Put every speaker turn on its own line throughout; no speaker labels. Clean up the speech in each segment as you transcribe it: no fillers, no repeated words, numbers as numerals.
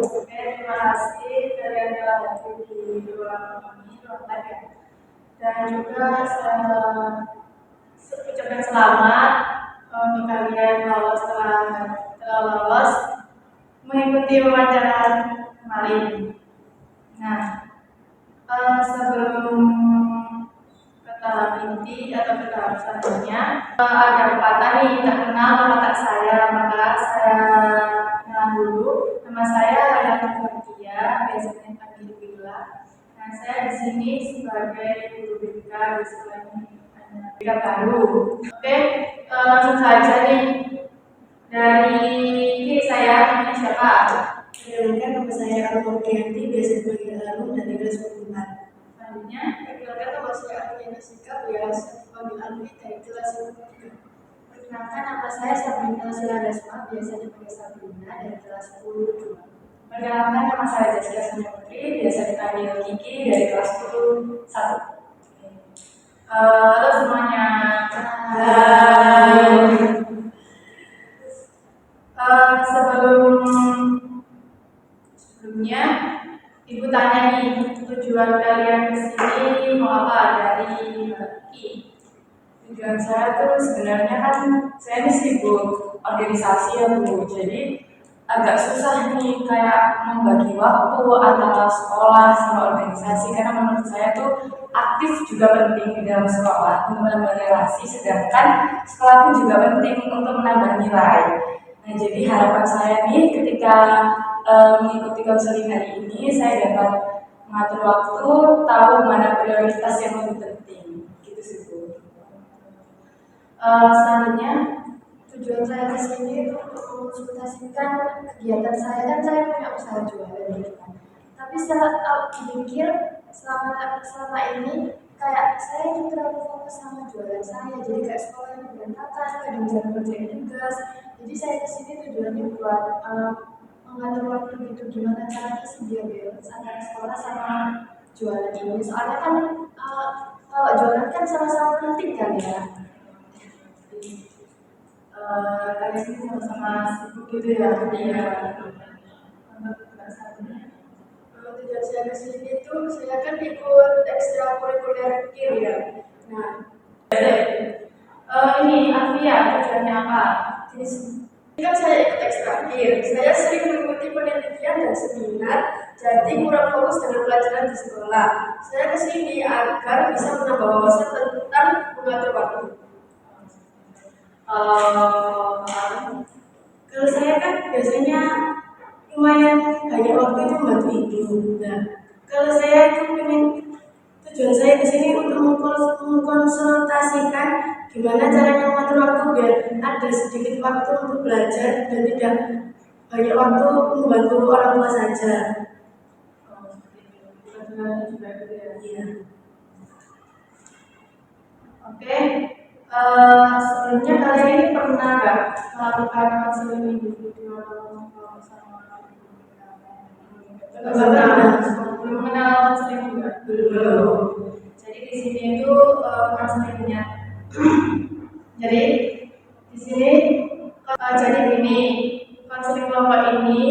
Oke, terima kasih kalian telah hadir di ruang ini, ruang tanya. Dan juga saya ucapkan selamat untuk kalian telah lolos mengikuti wawancara kemarin. Nah, sebelum ke tahap inti atau ke tahap selanjutnya, ada pepatah nih, tak kenal maka tak sayang, maka saya kenalan dulu. Nama saya Hayati Fakia, biasanya panggil Bila. Nah, saya di sini sebagai guru BK di sekolah ini, BK baru. Oke, langsung saja nih. Dari kiri saya, namanya siapa?
Perkenalkan, nama saya Almartianti, biasa dipanggil Alun dari kelas 4.
Selanjutnya,
perkenalkan, nama saya Ardiana Sika, biasa dipanggil Alwi dari kelas 3.
Perkenalkan, nama saya Sabrina Siladasma, biasa dipanggil Sabrina dari kelas 10.
Perkenalkan, nama saya Jessica Sumutri, biasa dipanggil Kiki dari kelas 10-1. Halo semuanya. Sebelumnya, Ibu tanya nih, tujuan kalian kesini mau apa dari Kiki? Tujuan saya tuh sebenarnya kan saya ini sibuk organisasi ya Bu, jadi agak susah nih kayak membagi waktu antara sekolah sama organisasi, karena menurut saya tuh aktif juga penting di dalam sekolah untuk menambah relasi, sedangkan sekolah pun juga penting untuk menambah nilai. Nah, jadi harapan saya nih ketika mengikuti konseling hari ini, saya dapat mengatur waktu, tahu mana prioritas yang lebih penting, gitu sih Bu. Selanjutnya,
tujuan saya ke sini itu untuk mengonsultasikan kegiatan saya, kan saya punya usaha jualan gitu kan. Tapi setelah pikir selama ini kayak saya itu terlalu fokus sama jualan saya, jadi kayak sekolahnya berantakan, kadang jarang ngerjain tugas. Jadi saya ke sini tujuannya buat mengatur waktu gitu, gimana caranya sih biar balance antara sekolah sama jualan ini. Soalnya kan kalau jualan kan sama-sama penting kan ya.
Kali ini sama-sama sibuk gitu ya. Iya.
Tujuan saya ke sini itu saya kan ikut ekstrakurikuler KIR ya. Nah,
ini Afia tujuannya apa?
Ini kan saya ikut ekstrakir. Saya sering mengikuti penelitian dan seminar, jadi kurang fokus dengan pelajaran di sekolah. Saya ke sini agar bisa menambah wawasan tentang mengatur waktu. Kalau saya kan biasanya lumayan banyak waktu itu buat tidur. Nah, kalau saya itu tujuan saya ke sini untuk mengkonsultasikan gimana caranya mengatur waktu biar ada sedikit waktu untuk belajar dan tidak banyak waktu membantu orang tua saja.
Iya. Oke. Sebelumnya kalian ini pernah nggak melakukan konseling individual sama belum kenal konseling juga? Belum. Jadi di sini itu konselingnya. Jadi di sini jadi gini, konseling kelompok ini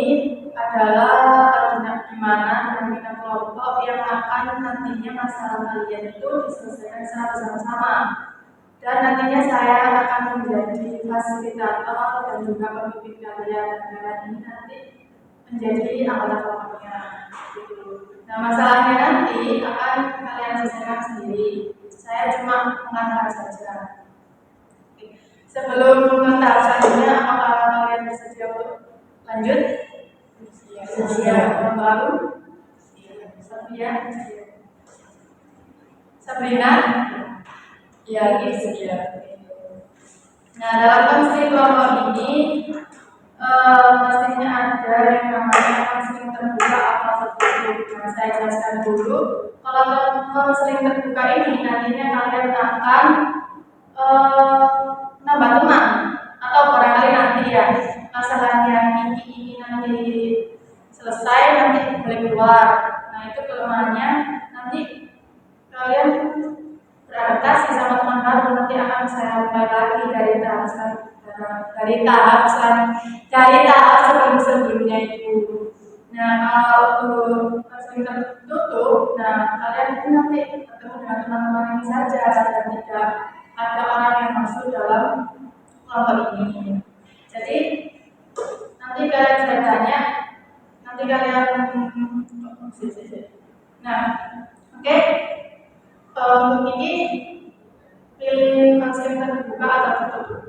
adalah gimana membina kelompok yang akan nantinya masalah kalian itu diselesaikan secara bersama-sama. Dan nantinya saya akan menjadi fasilitator dan juga pemimpin kalian. Kalian ini nanti menjadi anggota kelompoknya. Gitu. Nah, masalahnya nanti akan kalian selesaikan sendiri. Saya cuma mengantar saja. Oke. Sebelum ke tahap selanjutnya, apakah kalian bersedia untuk lanjut? Bersedia. Orang baru? Sabrina? Ya, bersedia. Nah, dalam konseling kelompok ini pastinya ada yang namanya konseling terbuka atau tertutup. Nah, saya jelaskan dulu. Kalau konseling terbuka ini nantinya kalian akan nambah teman atau barangkali nanti ya masalahnya ini nanti selesai nanti boleh keluar. Nah, itu kelemahannya nanti kalian beradaptasi sama teman baru, nanti akan saya mulai lagi dari tahap sebelum-sebelumnya itu. Nah, kalau waktu konseling tertutup, nah kalian itu nanti ketemu dengan teman-teman ini saja dan tidak ada orang yang masuk dalam kelompok ini. Jadi nanti kalian ceritanya, nanti kalian, nah, oke, untuk ini pilih konseling terbuka atau tertutup.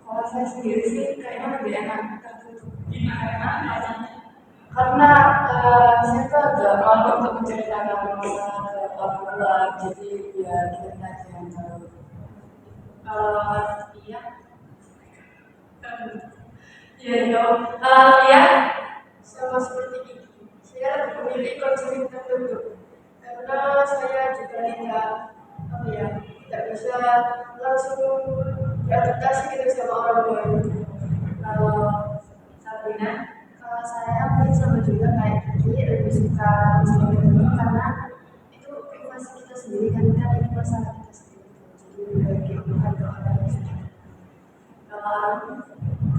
Kalau saya sendiri sih kayaknya lebih enak tertutup.
Karena
Saya tuh agak malu untuk menceritakan masalah ke orang luar, jadi biar kita aja yang tahu.
iya, iya, iya,
Sama seperti ini, saya lebih memilih konseling tertutup karena saya juga tidak bisa langsung beradaptasi gitu sama orang baru.
kalau Sabrina,
Kalau saya mungkin sama juga kayak Kiki, lebih suka konseling tertutup karena itu privasi kita sendiri kan ini masalah kita sendiri, jadi lebih baik diomongkan ke orang yang sudah.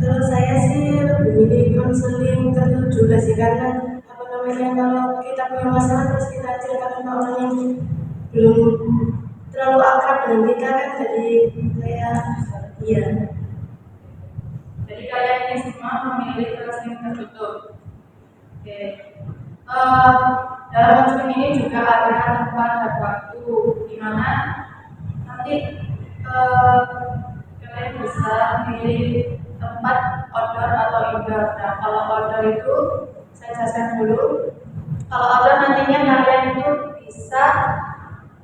Kalau saya sih lebih milih konseling tertutup juga sih karena apa namanya kalau kita punya masalah terus kita ceritakan ke orang yang belum terlalu akrab dengan kita kan jadi kayak iya.
jadi kalian ini semua memilih konseling tertutup. Oke. Dalam konseling ini juga ada tempat dan waktu di mana nanti kalian bisa pilih tempat outdoor atau indoor. Nah, kalau outdoor itu saya jelaskan dulu. Kalau outdoor nantinya kalian itu bisa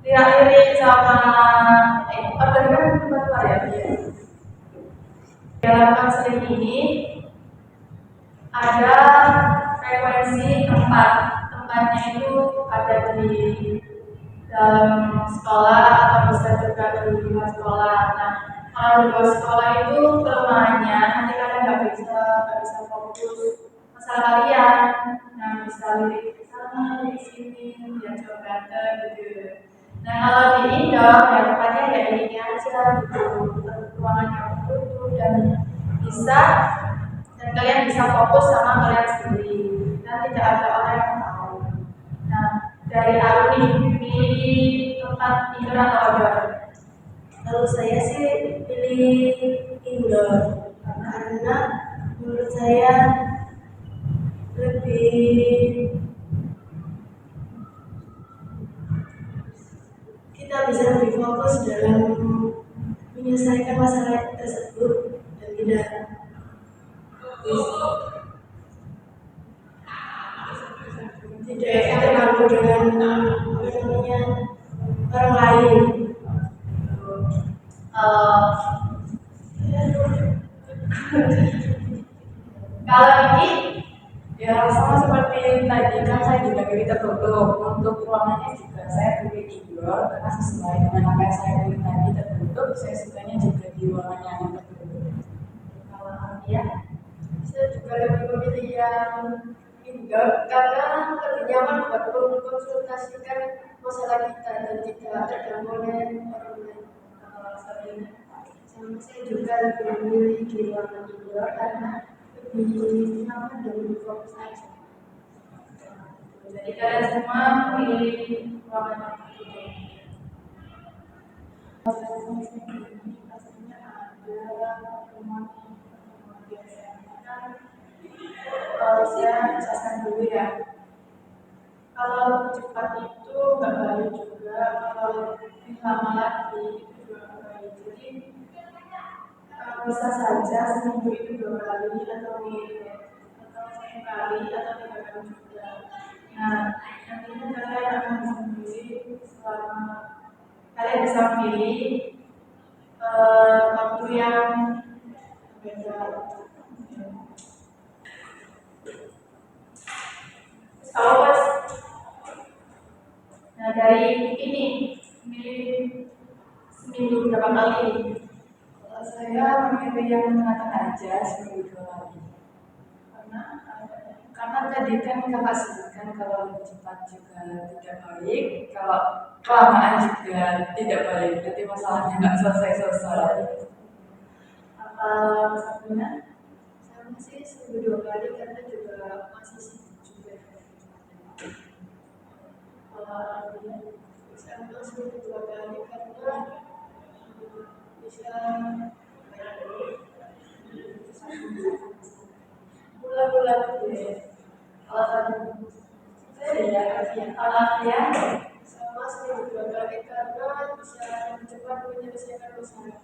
lihat-lihat sama outdoor kan tempat luar ya. Dalam konseling ini ada frekuensi tempatnya itu ada di dalam sekolah atau bisa juga di luar sekolah. Nah, kalau di luar sekolah itu kelemahannya nanti kalian nggak bisa fokus masalah kalian. Nah, bisa lirik di sana, di sini, ya coba gitu. Nah, kalau di indoor ya tempatnya ya ini aja gitu, ruangannya tertutup dan bisa dan kalian bisa fokus sama kalian sendiri dan tidak ada orang yang tahu. Nah, dari Aruni pilih tempat indoor atau outdoor?
Kalau saya sih pilih indoor karena menurut saya lebih kita bisa lebih fokus dalam menyelesaikan masalah tersebut dan tidak terganggu dengan orang lain.
Kalau ini
Ya sama seperti tadi kan saya juga pilih tertutup. Untuk ruangannya juga saya pilih indoor karena sesuai dengan apa yang saya pilih tadi tertutup. Saya sukanya juga di ruangan yang tertutup.
kalau ya
Saya juga lebih memilih yang indoor karena lebih nyaman buat mengkonsultasikan masalah kita dan tidak terganggu oleh orang lain.
Sama saya juga lebih memilih di ruangan indoor karena lebih nyaman dan lebih fokus aja.
jadi kalian semua memilih ruangan tertutup. Pastinya ada pertemuan biasanya kan saya jelaskan dulu ya. Kalau cepat itu nggak baik juga, kalau lebih lama lagi itu juga nggak baik. Jadi bisa saja seminggu itu 2 kali atau satu kali atau 3 kali juga. Nah, nantinya kalian akan bisa memilih selama kalian bisa memilih waktu yang beda. Kalau pas, nah dari ini memilih seminggu berapa kali?
Kalau saya memilih yang tengah-tengah aja seminggu 2 kali. Karena tadi kan kakak sebutkan kalau lebih cepat juga tidak baik, kalau kelamaan juga tidak baik. Jadi masalahnya nggak selesai-selesai.
Satunya
Sama sih seminggu 2 kali karena juga masih sibuk juga.
Kalau ya,
sama seminggu 2 kali karena bisa lebih cepat menyelesaikan masalah.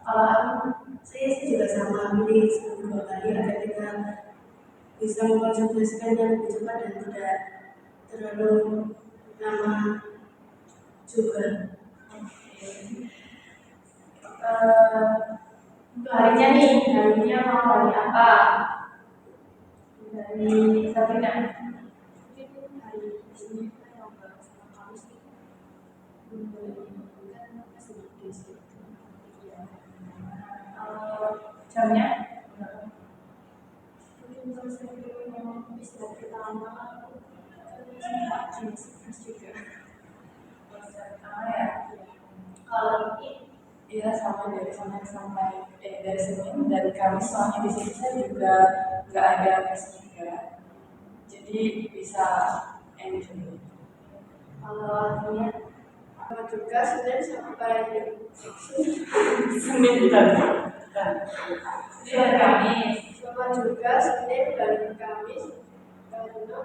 kalau saya sih juga sama pilih seminggu 2 kali agar kita bisa mengkonsentrasikannya lebih cepat dan tidak terlalu lama juga. Untuk harinya mau hari apa? Dari Sabrina.
Mungkin hari Senin yang sama Kamis kan masih di situ.
Jamnya?
Mungkin kalau saya mau istirahat pertama jenis juga.
Pertama ya. Kalau ini
Iya sama dari Senin sampai dari Senin dan Kamis soalnya di sini saya juga nggak ada tes juga, jadi bisa enjoy.
kalau ini
Sama juga Senin sampai
Senin dan
Kamis.
sama juga Senin dan Kamis karena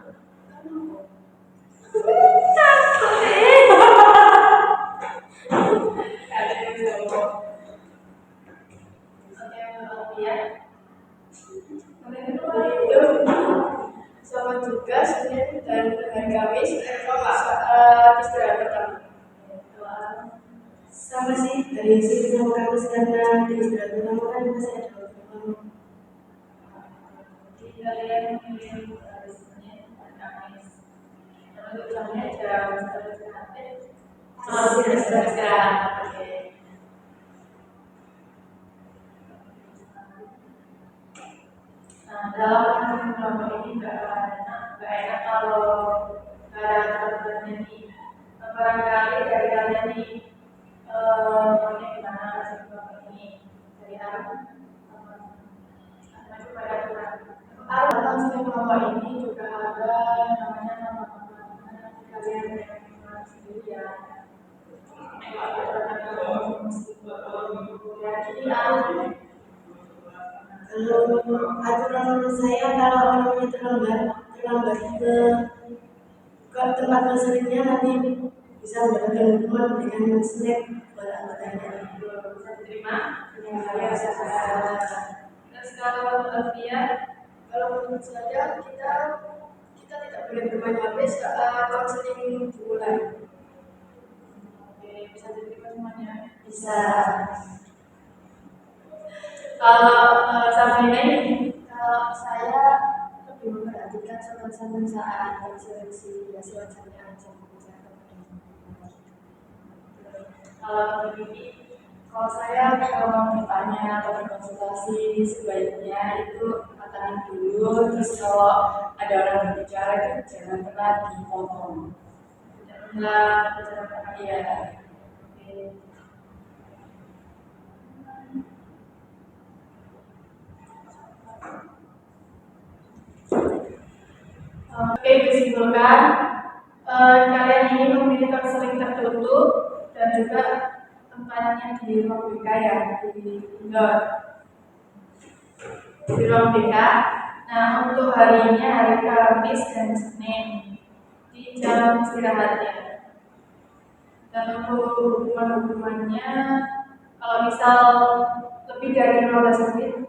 sama juga Senin dan hari Kamis istirahat pertama.
Sama sih dari sini sama Kamis karena di istirahat pertama kan masih ada waktu lama. Jadi kalian memilih hari Senin dan Kamis. Lalu jamnya jam istirahat. Oke. Nah, dalam kelompok ini nggak enak kalau nggak ada aturannya nih. Barangkali dari kalian nih maunya gimana masuk kelompok ini dari aku masuk pada aturan. Dalam kelompok ini juga ada namanya nama kalian yang sendiri ya. Jadi kalau aturan menurut saya kalau namanya terlambat ke tempat mesinnya nanti bisa mendapatkan hukuman dengan snack buat anggotanya. Bisa diterima? Ya, bisa. Terus kalau
Kalau menurut saya kita tidak boleh bermain HP saat konseling dimulai.
oke, bisa diterima semuanya. Bisa. Kalau Sabrina ini,
Kalau saya lebih memperhatikan sopan saat seleksi ya wajarnya aja
kalau begini,
kalau saya kalau bertanya atau berkonsultasi sebaiknya itu matangin dulu, terus kalau ada orang berbicara itu jangan pernah dipotong.
janganlah bicara
Iya.
Oke, disimpulkan kalian ini memilih konseling tertutup dan juga tempatnya di ruang BK ya, di indoor, di ruang BK. Nah, untuk harinya hari Kamis dan Senin di jam istirahatnya. Dan untuk hukumannya, kalau misal lebih dari 15 menit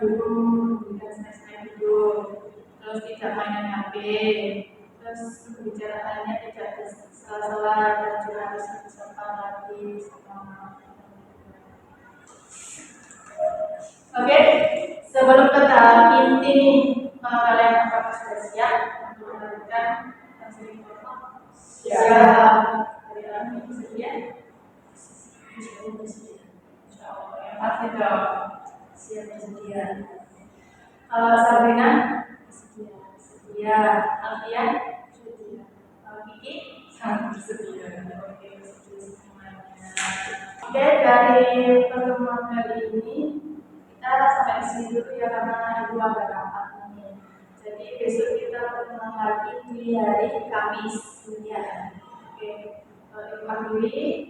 dihukum dengan snack dulu, terus tidak mainan HP, terus pembicaraannya tidak salah-salah dan juga harus bersama lagi sama. Oke, sebelum ke tahap inti nih, kalian apakah sudah siap untuk melakukan konseling kelompok? Siap. Kalian bersedia? Insyaallah, yang pasti dong. Siap bersedia. Kalau Sabrina? Sedia. Alfian? Sedia. Kiki?
Sangat bersedia.
Oke, bersedia semuanya. Oke, dari pertemuan kali ini kita sampai di sini dulu ya karena ibu agak rapat nih. Jadi besok kita pertemuan lagi di hari Kamis ya. Oke, Ibu Andri,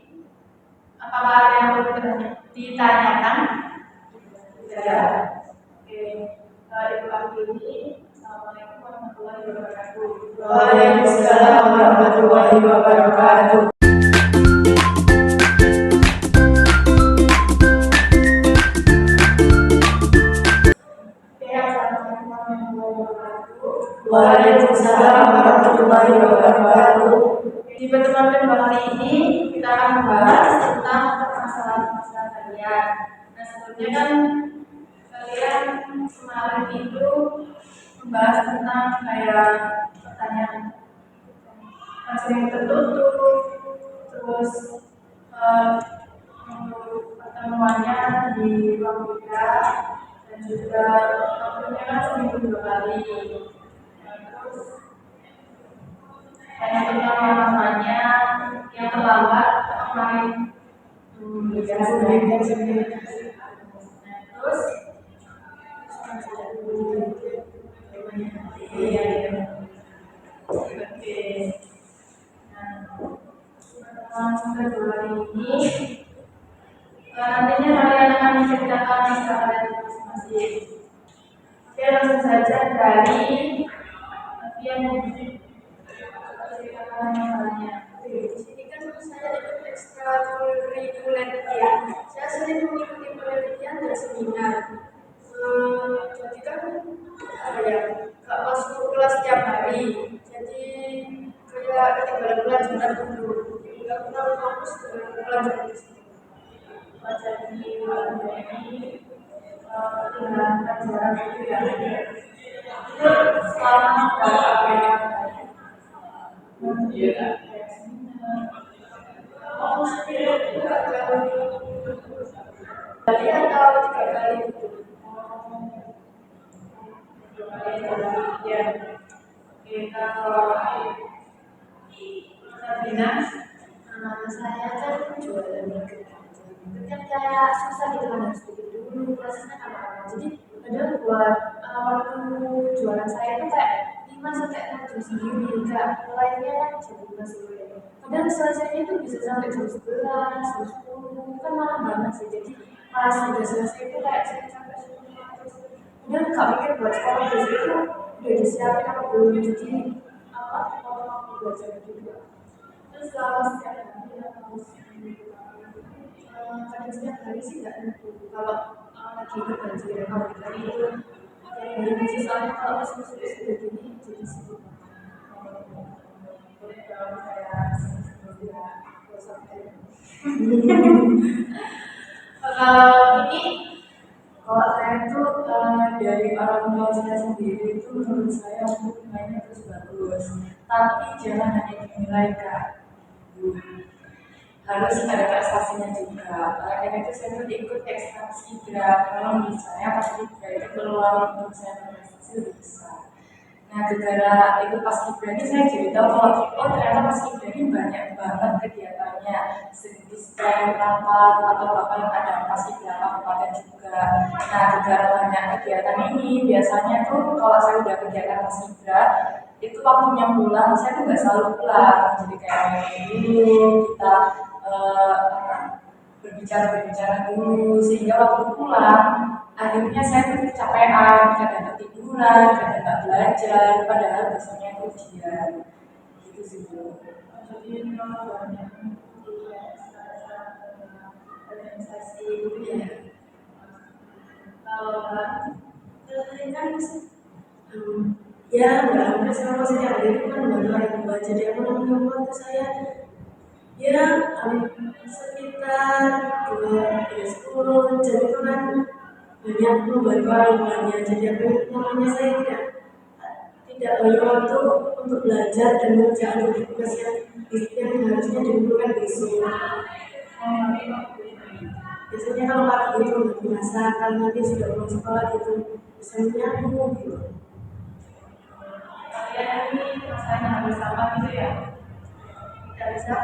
apakah ada yang perlu ditanyakan? Tidak. Oke, Ibu akhiri, Assalamualaikum warahmatullahi wabarakatuh.
Waalaikumsalam warahmatullahi wabarakatuh.
Assalamualaikum warahmatullahi wabarakatuh.
Waalaikumsalam warahmatullahi wabarakatuh.
Di pertemuan kali ini kita akan membahas tentang permasalahan-permasalahan kalian. Nah, sebelumnya kan kalian kemarin itu membahas tentang kayak pertanyaan sering tertutup, terus untuk pertemuannya di ruang beda, dan juga waktunya kan seminggu 2 kali. Terus hanya tentang yang namanya yang terlambat kemarin terus iya oke. Nah, kedua ini nantinya kalian akan menceritakan kisah kalian masing-masing. Oke, langsung saja dari yang
Ini kan saya ikut ekstrakurikuler ya. Saya sering mengikuti penelitian dan seminar. Jadi kan apa ya, nggak masuk kelas setiap hari. Jadi kayak ketinggalan pelajaran dulu. Nggak pernah fokus dengan pelajaran itu.
jadi ini dengan pelajaran itu ya itu selama berapa
Kali atau 3 kali gitu.
ya. Oke, kalau Sabina,
Saya kan jualan itu kan kayak susah gitu kan harus bikin dulu prosesnya apa jadi padahal buat waktu jualan saya itu kayak 5 sampai 6 jam sendiri enggak lainnya kan jam 5 sore padahal selesainya itu bisa sampai jam 11 jam 10 kan malam banget sih jadi pas udah selesai itu kayak saya sampai 10 terus udah nggak mikir buat sekolah terus itu udah disiapin apa belum jadi apa waktu belajar juga terus kalau setiap hari harus kadang setiap hari sih nggak tentu kalau lagi kebanjiran kalau hari itu kayak hari ini soalnya kalau pas musim sudah gini jadi sibuk
kalau saya kalau ini
Kalau saya tuh dari orang tua saya sendiri itu menurut saya hubungannya terus bagus, tapi jangan hanya dinilai Kak. Harus ada prestasinya juga. Karena itu saya tuh ikut ekstra paskibra. Kalau misalnya paskibra itu peluang untuk saya berprestasi lebih besar. Nah, gara-gara ikut paskibra ini saya jadi tahu kalau oh ternyata paskibra ini banyak banget kegiatannya, segi stand, rapat, atau bahkan ada paskibra kabupaten juga. Nah, gara-gara banyak kegiatan ini, biasanya tuh kalau saya udah kegiatan paskibra, itu waktunya pulang, saya tuh nggak selalu pulang. Jadi kayak main dulu, kita berbicara dulu, sehingga waktu pulang akhirnya saya tuh kecapean, kadang ketiduran, kadang nggak belajar, padahal besoknya itu ujian. Gitu sih Bu.
jadi memang banyak organisasi itu ya. Kalau
Saya kan ya nggak hampir sama setiap hari itu kan banyak jadi aku namanya waktu saya ya sekitar 10 jam itu kan banyak membantu orang tuanya jadi aku namanya saya tidak banyak waktu untuk belajar dan mengerjakan tugas yang harusnya dikumpulkan besok. Biasanya kalau pagi itu biasa kalau nanti sudah pulang sekolah gitu bisa menyambung gitu.
kalian ini rasanya harus sama gitu ya, tidak bisa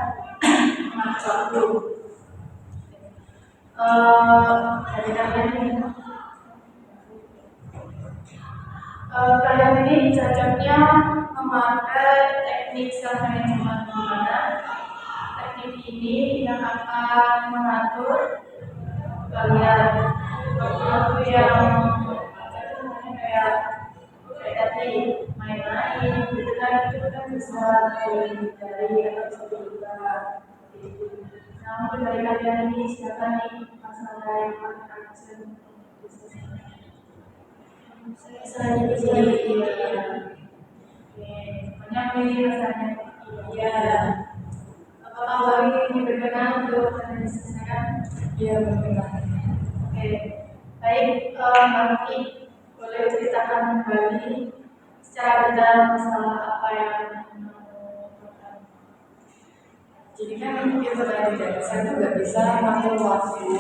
mengatur waktu. Jadi kalian ini cocoknya memakai teknik self management di mana teknik ini yang akan mengatur kalian waktu yang kayak bisa dihindari atau bisa diubah. Gitu. Nah, mungkin dari kalian ini siapa nih masalah yang paling urgent untuk diselesaikan?
Saya bisa
Iya. Oke, banyak nih rasanya. Iya. Apakah Wali ini berkenan untuk diselesaikan?
Iya, berkenan.
Oke, baik, Mbak Maki, boleh ceritakan kembali secara detail masalah apa yang menurut.
Jadi kan itu tadi saya tuh nggak bisa ngatur waktu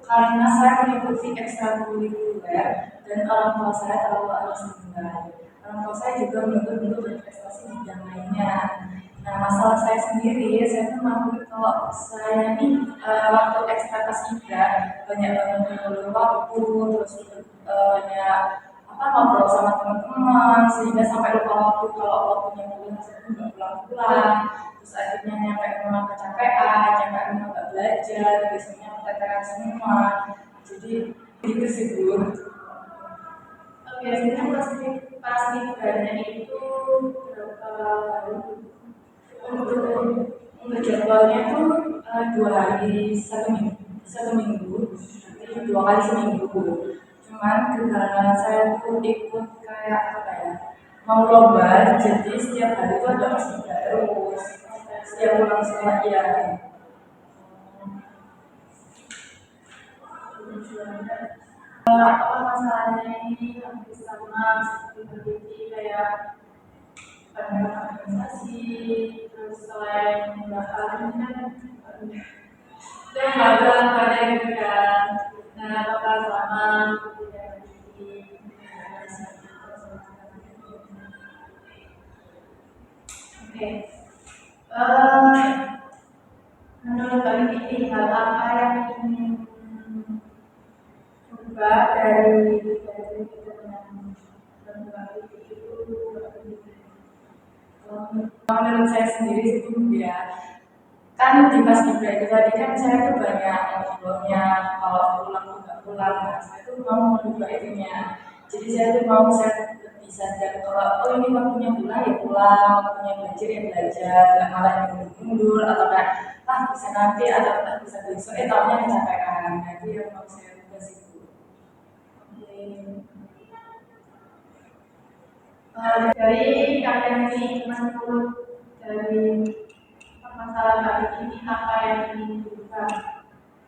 karena saya mengikuti ekstrakurikuler dan orang tua saya terlalu harus tinggal. Orang tua saya juga menuntut untuk berprestasi di bidang lainnya. Nah, masalah saya sendiri, saya tuh mampu kalau saya nih waktu ekstra pas IBA banyak banget mengeluh waktu, terus banyak apa ngobrol sama teman-teman sehingga sampai lupa waktu kalau waktunya kuliah saya tuh nggak pulang-pulang. Terus akhirnya nyampe rumah kecapean, nyampe rumah nggak belajar, biasanya keteteran semua. Jadi gitu sih Bu.
Biasanya pasti banyak itu berapa hari?
Untuk jadwalnya tuh 2 hari satu minggu, jadi 2 kali seminggu. Cuman karena saya tuh ikut kayak apa ya, mau lomba, jadi setiap hari tuh ada pasti terus setiap pulang sekolah ya.
Apa masalahnya ini hampir sama seperti kayak organisasi, terus selain bahkan kan lembaga pada gitu kan. Nah, apakah selama tidak di Oke. Menurut kalian ini hal apa yang ingin berubah dari kita dengan lembaga itu?
Menurut saya sendiri itu ya, kan di pas Ibra itu tadi kan saya tuh banyak ngobrolnya kalau pulang tuh nggak pulang. Nah, saya tuh mau merubah itunya. Jadi saya tuh mau saya lebih sadar kalau oh ini waktunya pulang ya pulang, waktunya belajar ya belajar, nggak malah yang mundur atau kayak bisa nanti atau bisa besok tahunya kecapean. Nah itu yang mau saya ubah sih Bu.
Dari kalian ini menurut dari permasalahan kali ini apa yang ingin diubah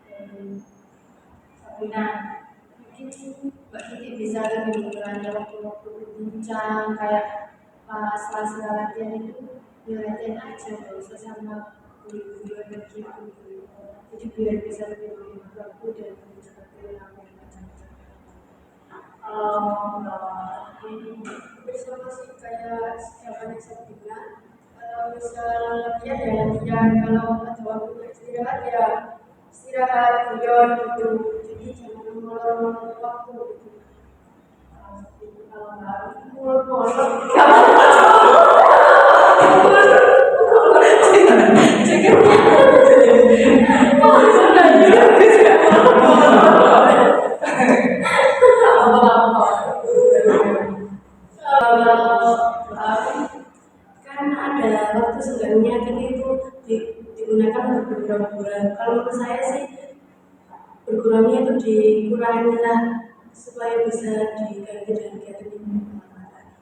dari Sabrina?
Mungkin Mbak Kiki bisa lebih mengurangi waktu-waktu berbincang kayak pas latihan itu biar latihan aja nggak usah sama guru-guru yang gitu. Jadi biar bisa lebih waktu dan lebih cepat apa yang macam-macam.
ini bersama sih kayak siapa yang saya bilang kalau misalnya latihan ya latihan, kalau ada waktu istirahat ya istirahat guyon gitu, jadi jangan molor-molor waktu gitu. Kalau nggak molor-molor kan ada waktu sebenarnya kan itu digunakan untuk beberapa bulan. Kalau menurut saya sih berkurangnya itu dikurangi lah supaya bisa diganti dengan kegiatan yang bermanfaat.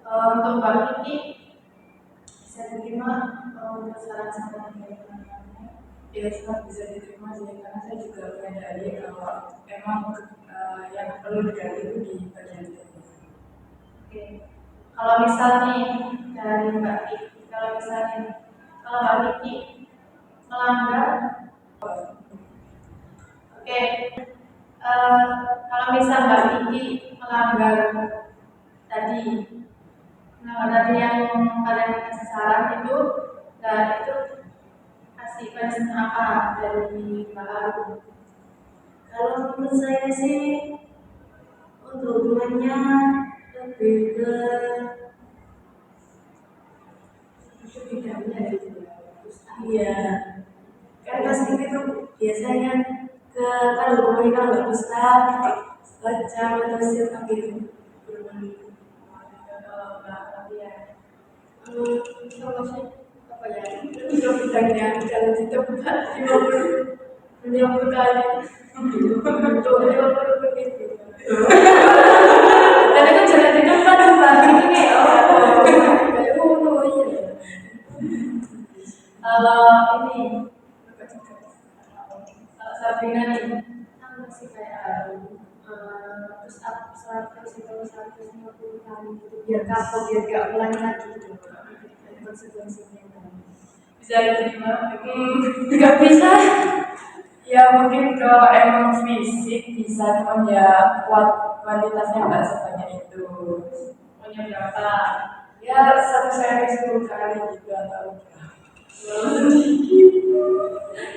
Untuk Mbak Kiki bisa diterima untuk saran-saran dari teman-temannya.
Ya sangat bisa diterima sih karena saya juga menyadari kalau emang yang perlu diganti itu di bagian itu.
Oke. Kalau misalnya dari Mbak Kiki, kalau Mbak Kiki melanggar, oke. Kalau misal Mbak Kiki melanggar tadi yang kalian kasih saran itu, dan itu kasih punishment apa dari Mbak Aru?
Kalau menurut saya sih untuk hubungannya lebih ke bidangnya gitu. Iya, kan pasti itu biasanya ke kalau hubungannya kalau nggak bisa baca atau siapa gitu. sama sih apa ya itu bidangnya kalau di tempat 50 kali untuk 50 menit gitu.
Dan itu jangan di tempat tempat itu kayak
Kayak iya.
kalau ini kalau Sabrina nih
Sama sih kayak push up 100 atau 150 kali gitu biar kapok biar gak ulangi lagi gitu konsekuensinya kan.
bisa diterima.
Nggak bisa. Ya mungkin kalau emang fisik bisa, cuman ya kuantitasnya nggak sebanyak itu.
Punya berapa?
Ya satu sehari 10 kali gitu atau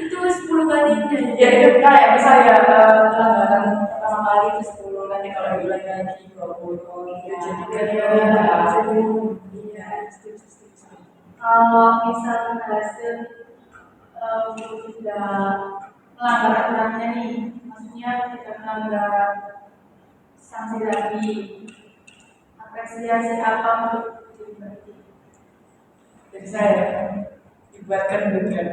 Itu 10 kalinya.
ya itu kayak misalnya pelanggaran pertama kali itu 10, nanti kalau diulangi lagi 20 gitu. Jadi
Iya, setuju.
Kalau misalnya hasil tidak melanggar aturannya nih, maksudnya tidak melanggar sanksi lagi, apresiasi apa untuk dibagi?
Jadi saya dibuatkan bukan.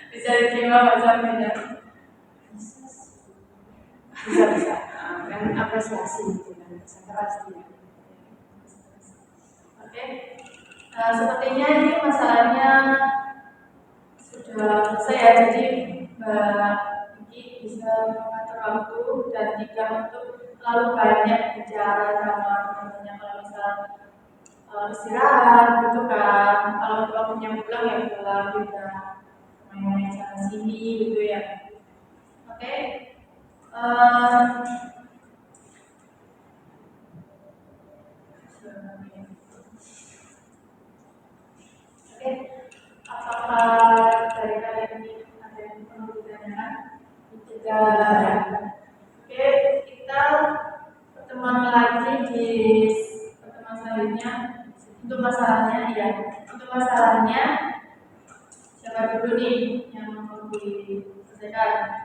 Bisa diterima Mbak Sabrina?
Bisa kan apresiasi gitu kan bisa keras dia.
Oke. Nah, sepertinya ini masalahnya sudah selesai ya, jadi Mbak Vicky bisa mengatur waktu dan tidak untuk terlalu banyak bicara sama teman-temannya. Kalau misal istirahat gitu kan, kalau waktunya pulang ya pulang, tidak main-main sana sini gitu ya. Oke. Oke, apakah dari kalian ini ada yang perlu ditanyakan? Tidak. Oke, kita pertemuan lagi di pertemuan selanjutnya. Untuk masalahnya, ya. Untuk masalahnya, siapa dulu nih yang mau diselesaikan?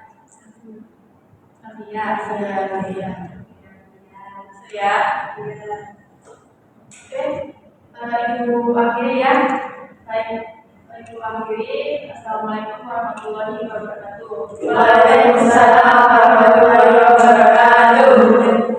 Saya. Oke, Ibu akhiri ya. Baik, Ibu akhiri. Assalamualaikum warahmatullahi wabarakatuh.
Waalaikumsalam warahmatullahi wabarakatuh.